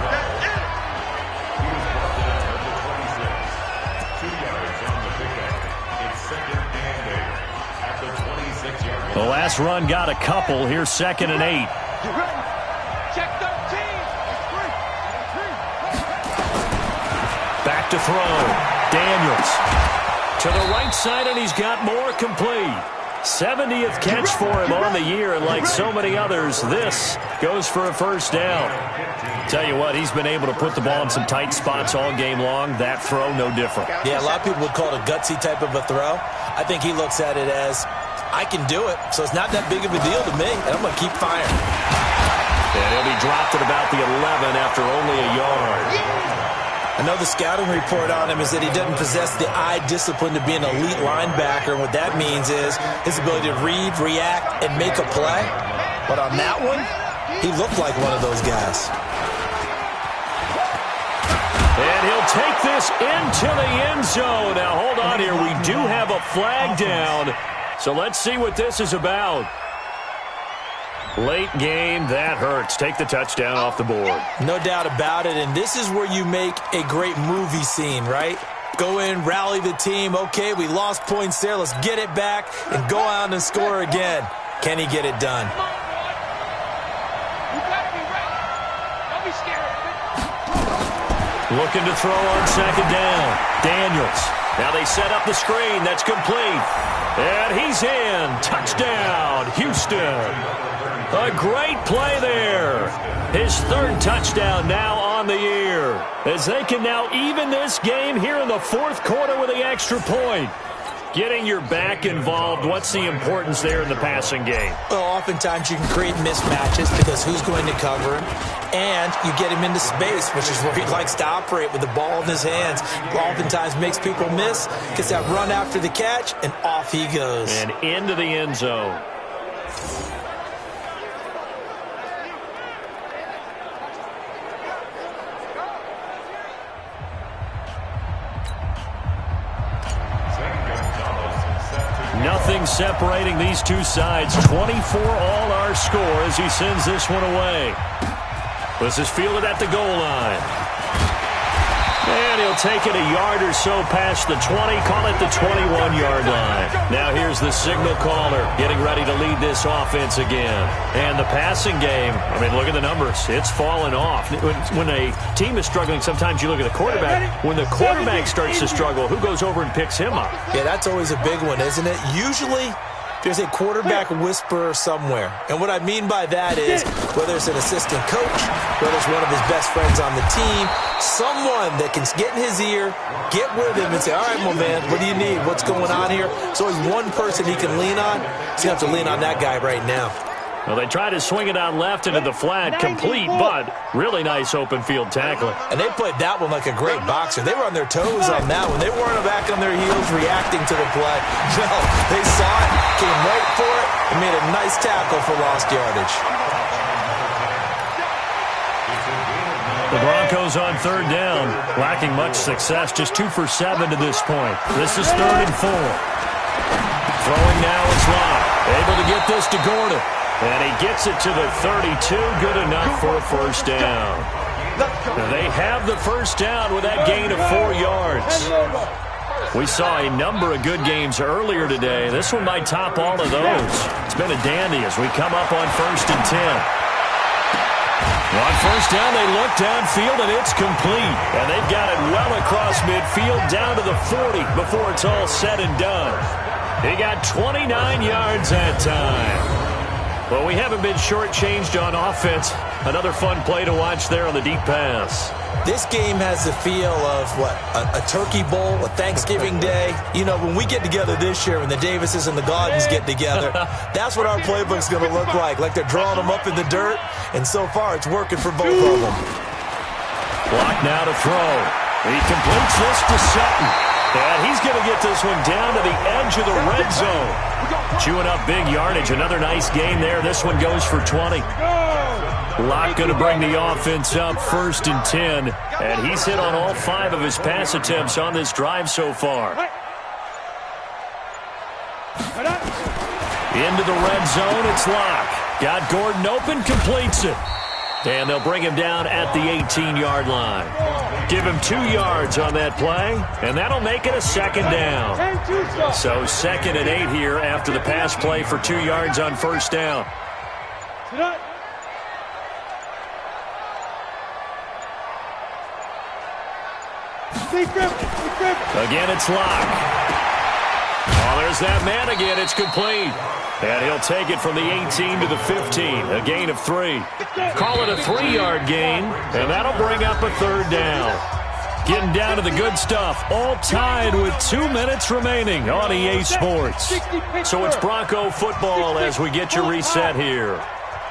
The last run got a couple. Here's 2nd and 8. Check 13. Back to throw. Daniels to the right side, and he's got more complete. 70th catch for him on the year, and like so many others, this goes for a first down. Tell you what, he's been able to put the ball in some tight spots all game long. That throw, no different. Yeah, a lot of people would call it a gutsy type of a throw. I think he looks at it as, I can do it, so it's not that big of a deal to me, and I'm going to keep firing. And he'll be dropped at about the 11 after only a yard. I know the scouting report on him is that he doesn't possess the eye discipline to be an elite linebacker. And what that means is his ability to read, react, and make a play. But on that one, he looked like one of those guys. And he'll take this into the end zone. Now, hold on here. We do have a flag down. So let's see what this is about. Late game, that hurts. Take the touchdown off the board. No doubt about it, and this is where you make a great movie scene, right? Go in, rally the team. Okay, we lost points there. Let's get it back and go out and score again. Can he get it done? You gotta be ready. Don't be scared. Looking to throw on 2nd down. Daniels. Now they set up the screen. That's complete. And he's in. Touchdown, Houston. A great play there. His 3rd touchdown now on the year, as they can now even this game here in the 4th quarter with the extra point. Getting your back involved, what's the importance there in the passing game? Well, oftentimes you can create mismatches because who's going to cover him, and you get him into space, which is where he likes to operate with the ball in his hands. Oftentimes makes people miss, gets that run after the catch, and off he goes. And into the end zone. Nothing separating these two sides. 24 all our score as he sends this one away. This is fielded at the goal line. And he'll take it a yard or so past the 20, call it the 21-yard line. Now here's the signal caller getting ready to lead this offense again. And the passing game, I mean, look at the numbers. It's fallen off. When a team is struggling, sometimes you look at the quarterback. When the quarterback starts to struggle, who goes over and picks him up? Yeah, that's always a big one, isn't it? Usually there's a quarterback whisperer somewhere. And what I mean by that is whether it's an assistant coach, whether it's one of his best friends on the team, someone that can get in his ear, get with him and say, all right, my man, what do you need? What's going on here? So there's one person he can lean on. He's going to have to lean on that guy right now. Well, they try to swing it out left into the flat, complete, but really nice open field tackling. And they played that one like a great boxer. They were on their toes on that one. They weren't back on their heels reacting to the play. No, they saw it, came right for it, and made a nice tackle for lost yardage. The Broncos on 3rd down, lacking much success, just 2 for 7 to this point. This is 3rd and 4. Throwing now is Lott, able to get this to Gordon. And he gets it to the 32, good enough for a first down. They have the first down with that gain of 4 yards. We saw a number of good games earlier today. This one might top all of those. It's been a dandy as we come up on 1st and 10. On first down, they look downfield, and it's complete. And they've got it well across midfield down to the 40 before it's all said and done. He got 29 yards that time. Well, we haven't been shortchanged on offense. Another fun play to watch there on the deep pass. This game has the feel of, a turkey bowl, a Thanksgiving day. You know, when we get together this year, when the Davises and the Gaudens get together, that's what our playbook's going to look like they're drawing them up in the dirt, and so far it's working for both of them. Block now to throw. He completes this to Sutton. And he's going to get this one down to the edge of the red zone. Chewing up big yardage. Another nice gain there. This one goes for 20. Locke going to bring the offense up 1st and 10. And he's hit on all 5 of his pass attempts on this drive so far. Into the red zone, it's Locke. Got Gordon open, completes it. And they'll bring him down at the 18-yard line. Give him 2 yards on that play, and that'll make it a 2nd down. So 2nd and 8 here after the pass play for 2 yards on 1st down. Again, it's Locke. Oh, there's that man again. It's complete. And he'll take it from the 18 to the 15, a gain of 3. Call it a 3-yard gain, and that'll bring up a 3rd down. Getting down to the good stuff, all tied with 2 minutes remaining on EA Sports. So it's Bronco football as we get your reset here.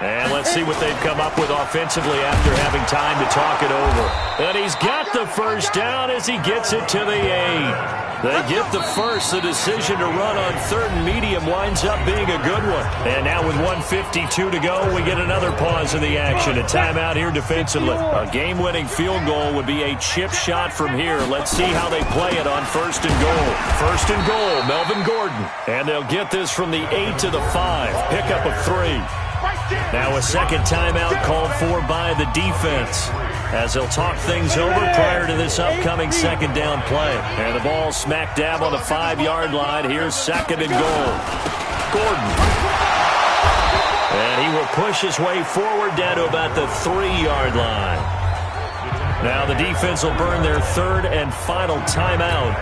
And let's see what they've come up with offensively after having time to talk it over. And he's got the 1st down as he gets it to the 8. They get the first. The decision to run on 3rd and medium winds up being a good one. And now with 1:52 to go, we get another pause in the action. A timeout here defensively. A game-winning field goal would be a chip shot from here. Let's see how they play it on 1st and goal. 1st and goal, Melvin Gordon. And they'll get this from the 8 to the 5. Pick up of 3. Now a 2nd timeout called for by the defense as they'll talk things over prior to this upcoming 2nd down play. And the ball smack dab on the 5-yard line. Here's 2nd and goal. Gordon. And he will push his way forward down to about the 3-yard line. Now the defense will burn their 3rd and final timeout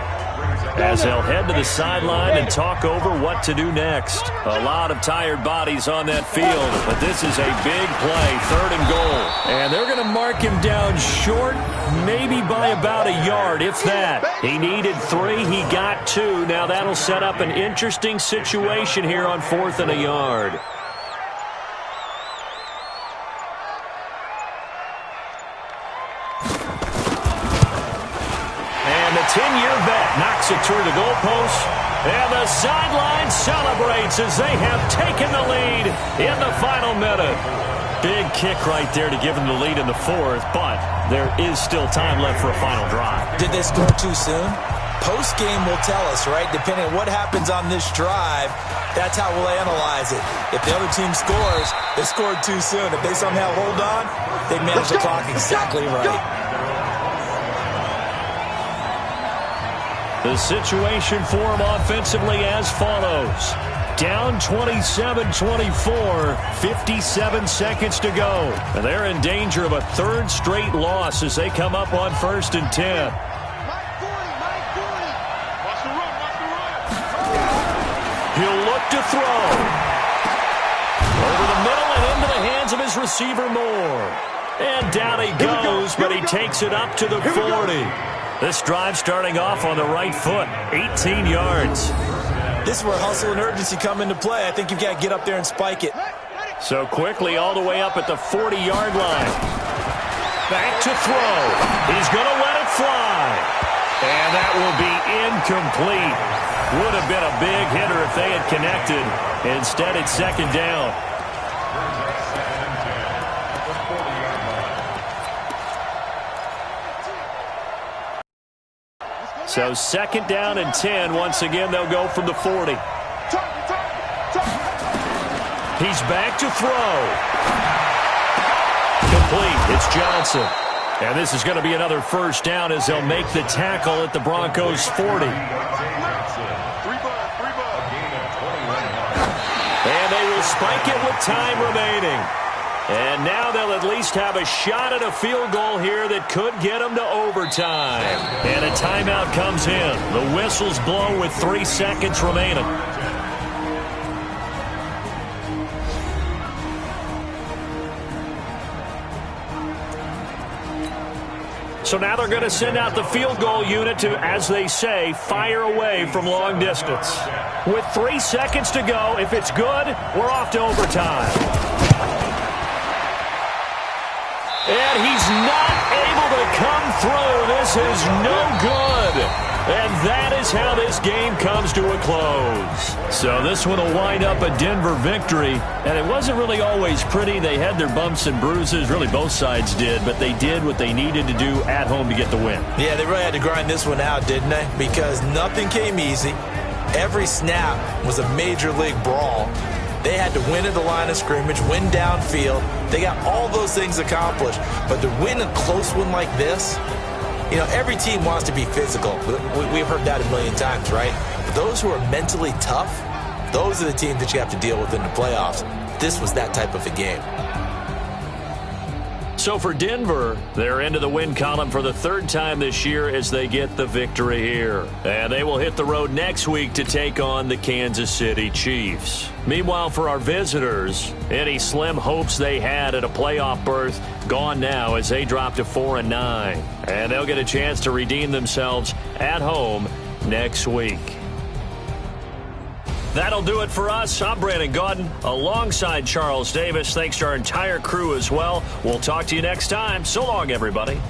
as they'll head to the sideline and talk over what to do next. A lot of tired bodies on that field, but this is a big play, 3rd and goal. And they're going to mark him down short, maybe by about a yard, if that. He needed 3, he got 2. Now that'll set up an interesting situation here on 4th and a yard. And the 10-year vet knocks it through the goalpost. And the sideline celebrates as they have taken the lead in the final minute. Big kick right there to give them the lead in the 4th, but there is still time left for a final drive. Did they score too soon? Post-game will tell us, right? Depending on what happens on this drive, that's how we'll analyze it. If the other team scores, they scored too soon. If they somehow hold on, they manage the clock exactly right. The situation for them offensively as follows. Down 27-24, 57 seconds to go. And they're in danger of a 3rd straight loss as they come up on 1st and 10. He'll look to throw. Over the middle and into the hands of his receiver Moore. And down he goes, but he takes it up to the 40. This drive starting off on the right foot, 18 yards. This is where hustle and urgency come into play. I think you've got to get up there and spike it. So quickly all the way up at the 40-yard line. Back to throw. He's going to let it fly. And that will be incomplete. Would have been a big hitter if they had connected. Instead, it's 2nd down. So 2nd down and 10. Once again, they'll go from the 40. He's back to throw. Complete. It's Johnson. And this is going to be another 1st down as they'll make the tackle at the Broncos' 40. And they will spike it with time remaining. And now they'll at least have a shot at a field goal here that could get them to overtime. And a timeout comes in. The whistles blow with 3 seconds remaining. So now they're going to send out the field goal unit to, as they say, fire away from long distance. With 3 seconds to go, if it's good, we're off to overtime. And he's not able to come through. This is no good. And that is how this game comes to a close. So this one will wind up a Denver victory. And it wasn't really always pretty. They had their bumps and bruises. Really, both sides did. But they did what they needed to do at home to get the win. Yeah, they really had to grind this one out, didn't they? Because nothing came easy. Every snap was a major league brawl. They had to win at the line of scrimmage, win downfield. They got all those things accomplished. But to win a close one like this, you know, every team wants to be physical. We've heard that a million times, right? But those who are mentally tough, those are the teams that you have to deal with in the playoffs. This was that type of a game. So for Denver, they're into the win column for the 3rd time this year as they get the victory here. And they will hit the road next week to take on the Kansas City Chiefs. Meanwhile, for our visitors, any slim hopes they had at a playoff berth gone now as they drop to 4-9. And they'll get a chance to redeem themselves at home next week. That'll do it for us. I'm Brandon Gaudin alongside Charles Davis. Thanks to our entire crew as well. We'll talk to you next time. So long, everybody.